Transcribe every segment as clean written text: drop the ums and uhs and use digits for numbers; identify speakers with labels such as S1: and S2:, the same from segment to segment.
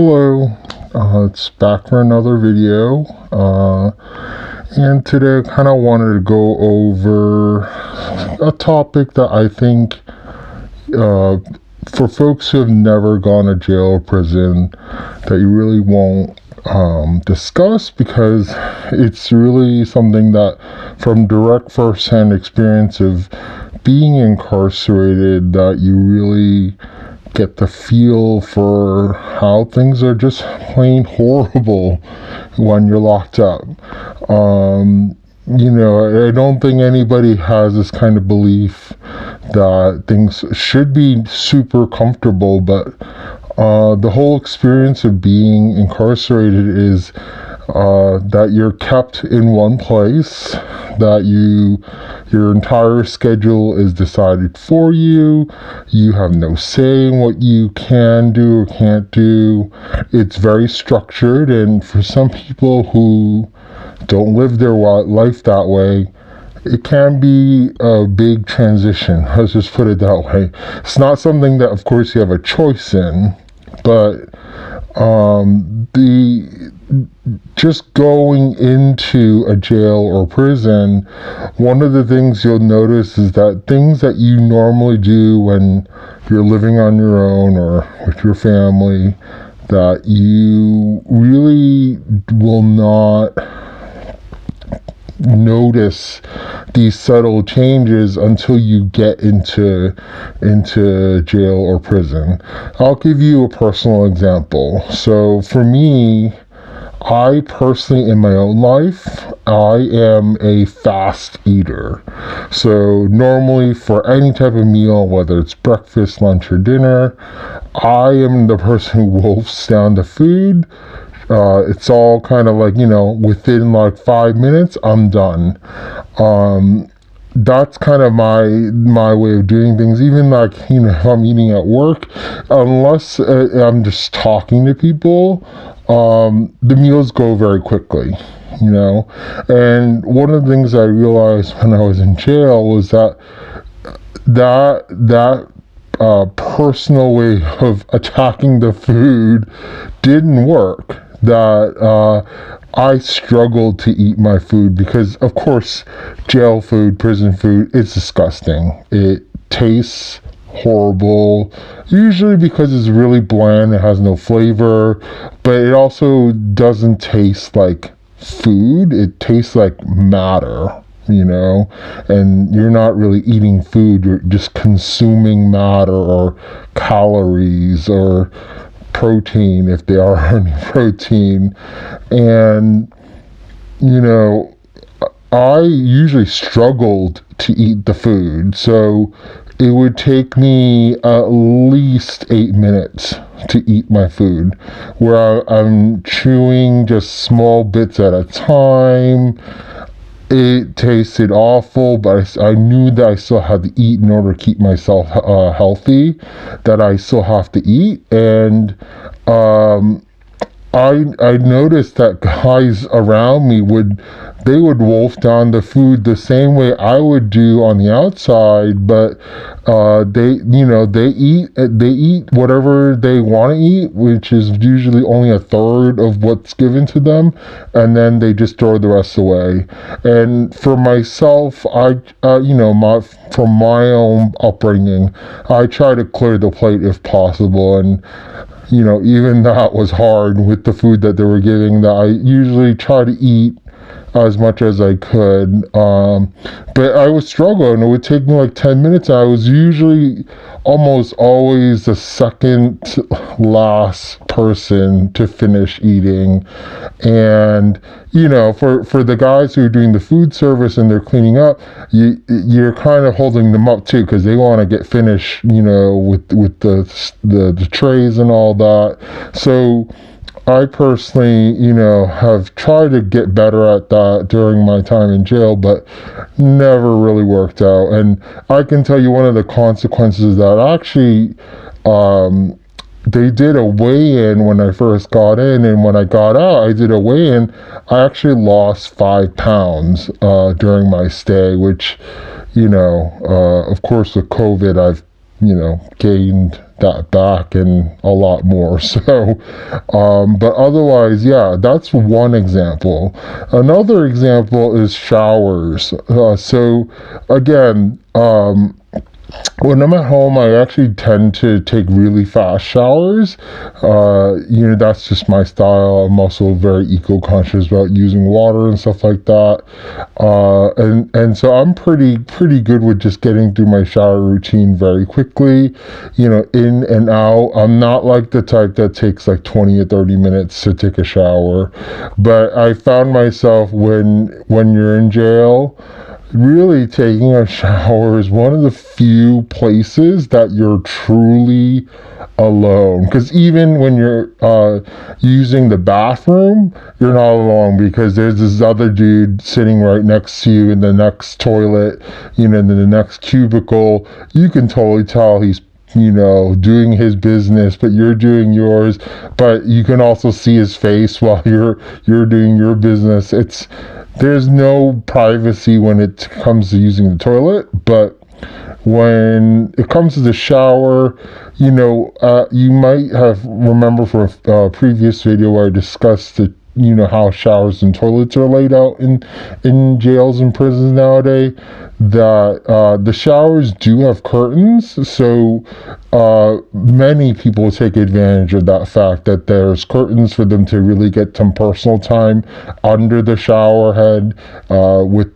S1: Hello, it's back for another video, and today I kind of wanted to go over a topic that I think for folks who have never gone to jail or prison that you really won't discuss, because it's really something that, from direct first-hand experience of being incarcerated, that you really get the feel for how things are just plain horrible when you're locked up. I don't think anybody has this kind of belief that things should be super comfortable, but the whole experience of being incarcerated is that you're kept in one place, that your entire schedule is decided for you. You have no say in what you can do or can't do. It's very structured, and for some people who don't live their life that way, it can be a big transition. Let's just put it that way. It's not something that, of course, you have a choice in, but just going into a jail or prison, one of the things you'll notice is that things that you normally do when you're living on your own or with your family, that you really will not notice these subtle changes until you get into jail or prison. I'll give you a personal example. So for me, I personally, in my own life, I am a fast eater. So normally for any type of meal, whether it's breakfast, lunch, or dinner, I am the person who wolfs down the food. It's all kind of like, within like 5 minutes, I'm done. That's kind of my way of doing things. Even like, if I'm eating at work, unless I'm just talking to people, the meals go very quickly, And one of the things I realized when I was in jail was that personal way of attacking the food didn't work. That I struggled to eat my food because, of course, jail food, prison food, it's disgusting. It tastes horrible, usually because it's really bland, it has no flavor, but it also doesn't taste like food. It tastes like matter, and you're not really eating food, you're just consuming matter or calories or protein, if there are any protein. And I usually struggled to eat the food, so it would take me at least 8 minutes to eat my food, where I'm chewing just small bits at a time. It tasted awful, but I knew that I still had to eat in order to keep myself healthy, that I still have to eat. And I noticed that guys around me would wolf down the food the same way I would do on the outside, but they eat whatever they want to eat, which is usually only a third of what's given to them, and then they just throw the rest away. And for myself, from my own upbringing, I try to clear the plate if possible, and even that was hard with the food that they were giving, that I usually try to eat as much as I could. But I would struggle, and it would take me like 10 minutes. I was usually almost always the second last person to finish eating. And, for the guys who are doing the food service and they're cleaning up, you're kind of holding them up too, because they want to get finished, with the trays and all that. So I personally, have tried to get better at that during my time in jail, but never really worked out. And I can tell you one of the consequences that actually, they did a weigh-in when I first got in, and when I got out, I did a weigh-in. I actually lost 5 pounds during my stay, which, of course, with COVID, I've gained that back and a lot more. So, but otherwise, yeah, that's one example. Another example is showers. So, again, when I'm at home, I actually tend to take really fast showers. That's just my style. I'm also very eco-conscious about using water and stuff like that. And so I'm pretty good with just getting through my shower routine very quickly, in and out. I'm not like the type that takes like 20 or 30 minutes to take a shower. But I found myself when you're in jail, really taking a shower is one of the few places that you're truly alone. Because even when you're using the bathroom, you're not alone, because there's this other dude sitting right next to you in the next toilet, in the next cubicle. You can totally tell he's doing his business, but you're doing yours. But you can also see his face while you're doing your business. There's no privacy when it comes to using the toilet, but when it comes to the shower, you might have remember from a previous video where I discussed how showers and toilets are laid out in jails and prisons nowadays, that the showers do have curtains. So many people take advantage of that fact that there's curtains for them to really get some personal time under the shower head, with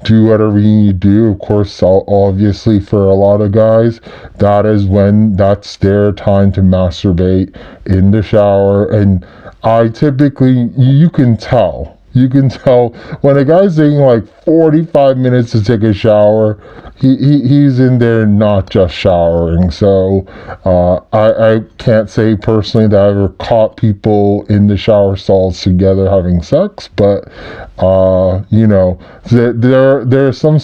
S1: do whatever you need to do. Of course, obviously for a lot of guys, that's their time to masturbate in the shower. And you can tell when a guy's taking like 45 minutes to take a shower, he's in there not just showering. So I can't say personally that I ever caught people in the shower stalls together having sex, but there are some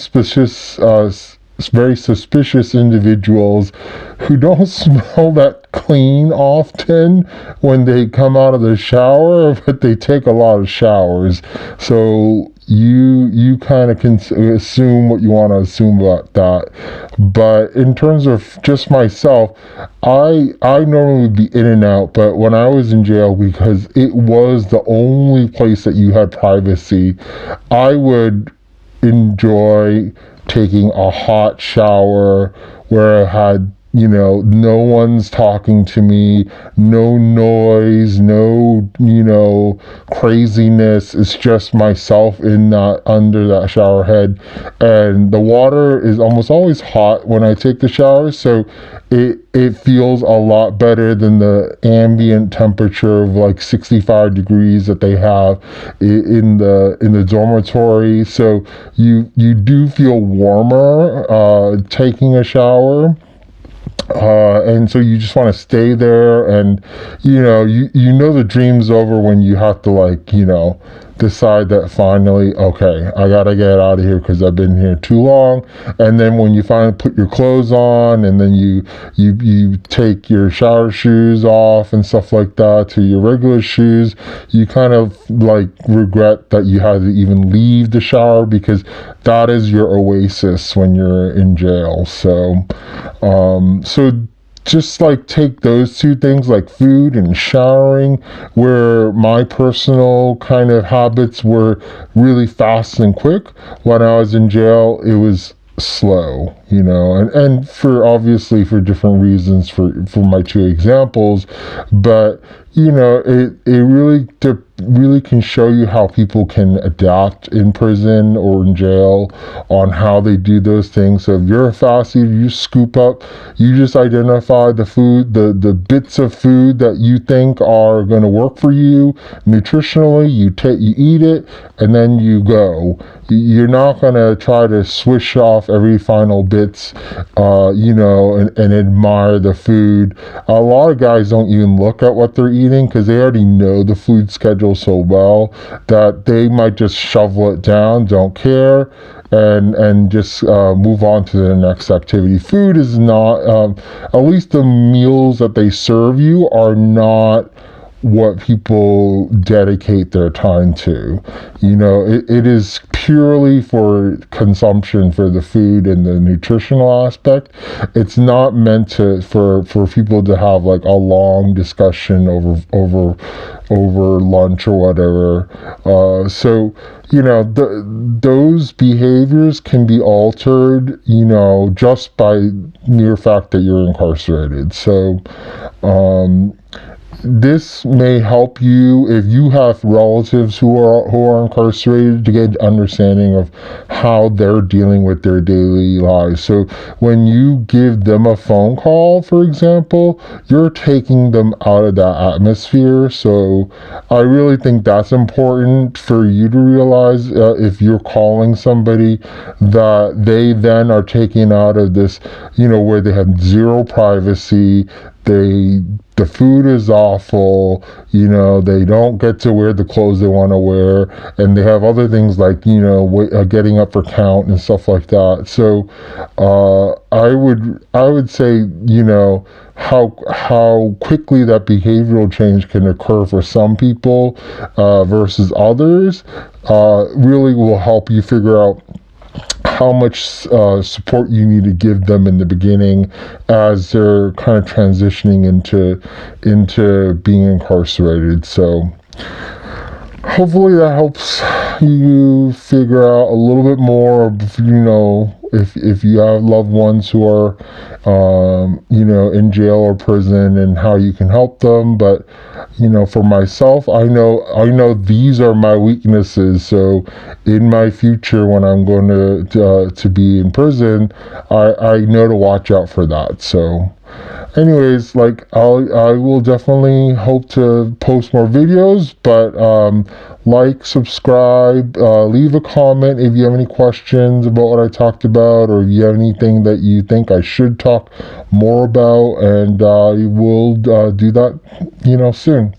S1: very suspicious individuals who don't smell that clean often when they come out of the shower, but they take a lot of showers. So you kind of can assume what you want to assume about that. But in terms of just myself, I normally would be in and out, but when I was in jail, because it was the only place that you had privacy, I would enjoy taking a hot shower where I had no one's talking to me, no noise, no craziness. It's just myself under that shower head, and the water is almost always hot when I take the shower, so it feels a lot better than the ambient temperature of like 65 degrees that they have in the dormitory. So you do feel warmer taking a shower. And so you just want to stay there, and the dream's over when you have to decide that finally, okay, I gotta get out of here because I've been here too long. And then when you finally put your clothes on, and then you take your shower shoes off and stuff like that to your regular shoes, you kind of regret that you had to even leave the shower, because that is your oasis when you're in jail. So just take those two things, like food and showering, where my personal kind of habits were really fast and quick. When I was in jail, it was slow, and obviously for different reasons for my two examples. But it really can show you how people can adapt in prison or in jail on how they do those things. So if you're a fast eater, you scoop up, you just identify the food, the bits of food that you think are going to work for you nutritionally, you eat it, and then you go. You're not going to try to swish off every final bits, and admire the food. A lot of guys don't even look at what they're eating because they already know the food schedule so well that they might just shovel it down, don't care, and just move on to the next activity. Food is not, at least the meals that they serve you are not what people dedicate their time to. It is purely for consumption, for the food and the nutritional aspect. It's not meant for people to have like a long discussion over lunch or whatever. So those behaviors can be altered, just by mere fact that you're incarcerated. So this may help you if you have relatives who are incarcerated, to get an understanding of how they're dealing with their daily lives. So when you give them a phone call, for example, you're taking them out of that atmosphere. So I really think that's important for you to realize, if you're calling somebody, that they then are taken out of this, where they have zero privacy. The food is awful, they don't get to wear the clothes they want to wear, and they have other things like, getting up for count and stuff like that. So I would say, how quickly that behavioral change can occur for some people versus others really will help you figure out how much support you need to give them in the beginning as they're kind of transitioning into being incarcerated. So hopefully that helps you figure out a little bit more, if you have loved ones who are in jail or prison, and how you can help them. But for myself, I know these are my weaknesses. So in my future, when I'm going to be in prison, I know to watch out for that. So anyways, I will definitely hope to post more videos, but subscribe, leave a comment if you have any questions about what I talked about, or if you have anything that you think I should talk more about, and I will do that soon.